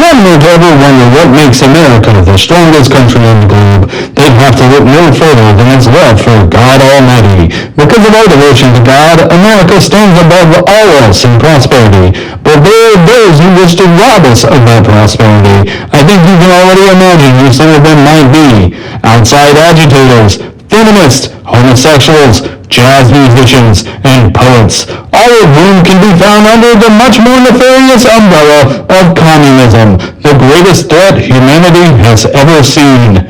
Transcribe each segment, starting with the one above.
one were to ever wonder what makes America the strongest country on the globe, they'd have to look no further than its love for God Almighty. Because of our devotion to God, America stands above all else in prosperity. But there are those who wish to rob us of that prosperity. I think you can already imagine who some of them might be. Outside agitators, feminists, homosexuals, jazz musicians, and poets, all of whom can be found under the much more nefarious umbrella of communism, the greatest threat humanity has ever seen.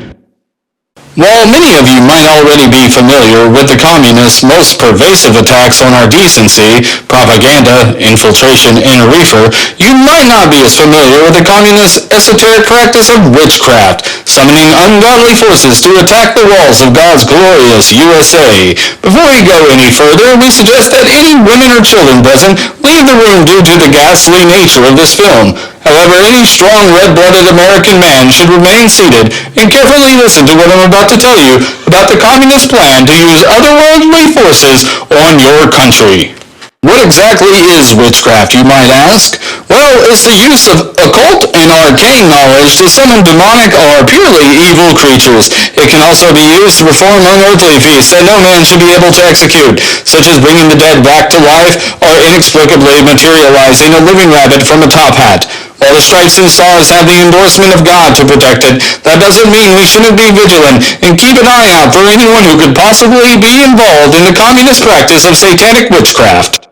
While many of you might already be familiar with the communists' most pervasive attacks on our decency, propaganda, infiltration, and reefer, you might not be as familiar with the communists' esoteric practice of witchcraft, summoning ungodly forces to attack the walls of God's glorious USA. Before we go any further, we suggest that any women or children present leave the room due to the ghastly nature of this film. However, any strong red-blooded American man should remain seated and carefully listen to what I'm about to tell you about the communist plan to use otherworldly forces on your country. What exactly is witchcraft, you might ask? Well, it's the use of occult and arcane knowledge to summon demonic or purely evil creatures. It can also be used to perform unearthly feats that no man should be able to execute, such as bringing the dead back to life or inexplicably materializing a living rabbit from a top hat. While the stripes and stars have the endorsement of God to protect it, that doesn't mean we shouldn't be vigilant and keep an eye out for anyone who could possibly be involved in the communist practice of satanic witchcraft.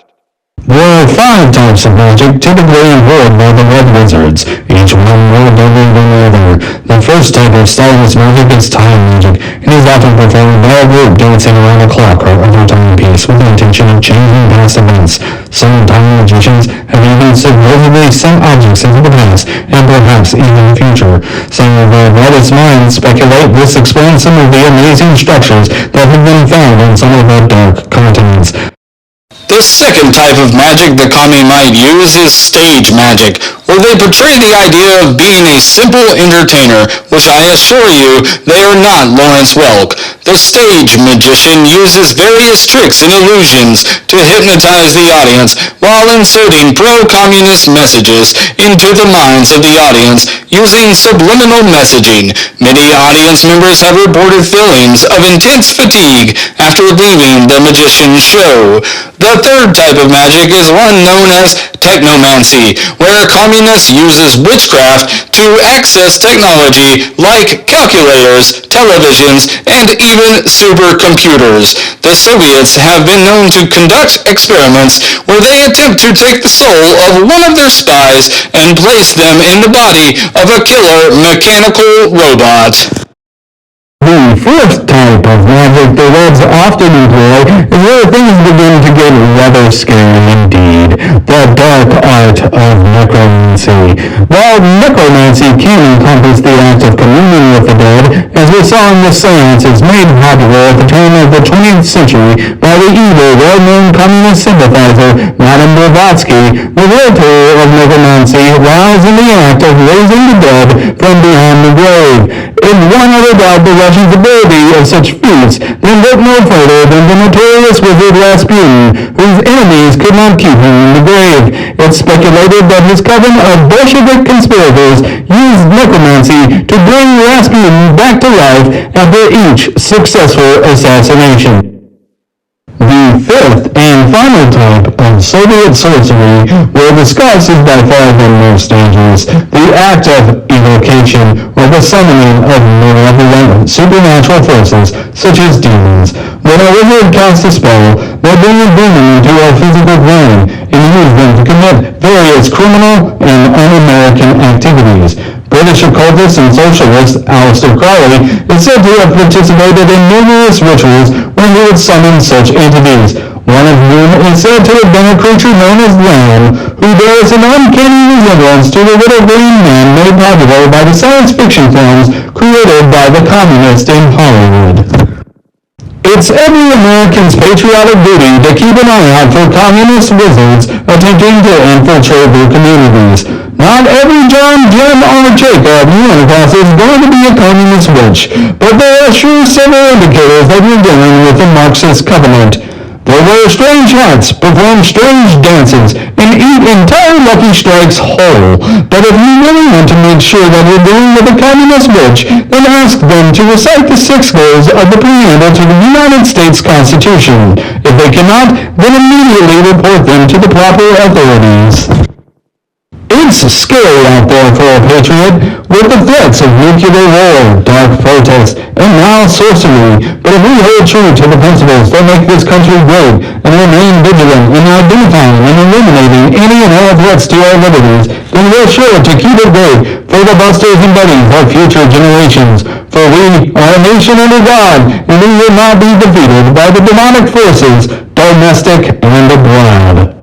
There are 5 types of magic typically employed by the Red Wizards, each one more deadly than the other. The first type of stylus magic is time magic, and is often performed by a group dancing around a clock or other timepiece with the intention of changing past events. Some time magicians have even supposedly sent objects into the past, and perhaps even the future. Some of the brightest minds speculate this explains some of the amazing structures that have been found on some of the dark continents. The second type of magic the commie might use is stage magic, where they portray the idea of being a simple entertainer, which I assure you they are not Lawrence Welk. The stage magician uses various tricks and illusions to hypnotize the audience while inserting pro-communist messages into the minds of the audience using subliminal messaging. Many audience members have reported feelings of intense fatigue after leaving the magician's show. The third type of magic is one known as technomancy, where communists uses witchcraft to access technology like calculators, televisions, and even supercomputers. The Soviets have been known to conduct experiments where they attempt to take the soul of one of their spies and place them in the body of a killer mechanical robot. The fourth type of magic the Reds often employ is where things begin to get rather scary indeed. The dark art of necromancy. While necromancy can encompass the act of communing with the dead, as we saw in the seances made popular at the turn of the 20th century by the evil, well-known communist sympathizer Madame Blavatsky, the real terror of necromancy lies in the act of raising the dead from beyond the grave. If one ever doubt the legend's ability of such feats, then look no further than the notorious wizard Rasputin, whose enemies could not keep him in the grave. It's speculated that his coven of Bolshevik conspirators used necromancy to bring Rasputin back to life after each successful assassination. The fifth and final type of Soviet sorcery we'll discuss is by far the most dangerous, the act of evocation, or the summoning of malevolent supernatural forces such as demons. When a wizard casts a spell, they bring a demon into a physical plane and use them to commit various criminal and un-American activities. British occultist and socialist Aleister Crowley is said to have participated in numerous rituals when he would summon such entities, one of whom is said to have been a creature known as Lamb, who bears an uncanny resemblance to the little green man made popular by the science fiction films created by the communists in Hollywood. It's every American's patriotic duty to keep an eye out for communist wizards attempting to infiltrate their communities. Not every John, Jim, or Jacob you run across is going to be a communist witch, but there are sure several indicators that you're dealing with a Marxist covenant. They wear strange hats, perform strange dances, and eat entire Lucky Strikes whole. But if you really want to make sure that you're dealing with a communist witch, then ask them to recite the 6 goals of the preamble to the United States Constitution. If they cannot, then immediately report them to the proper authorities. It's scary out there for a patriot, with the threats of nuclear war, dark protest, and now sorcery. But if we hold true to the principles that make this country great, and remain vigilant in identifying and eliminating any and all threats to our liberties, then we're sure to keep it great for the busters and buddies of future generations. For we are a nation under God, and we will not be defeated by the demonic forces, domestic and abroad.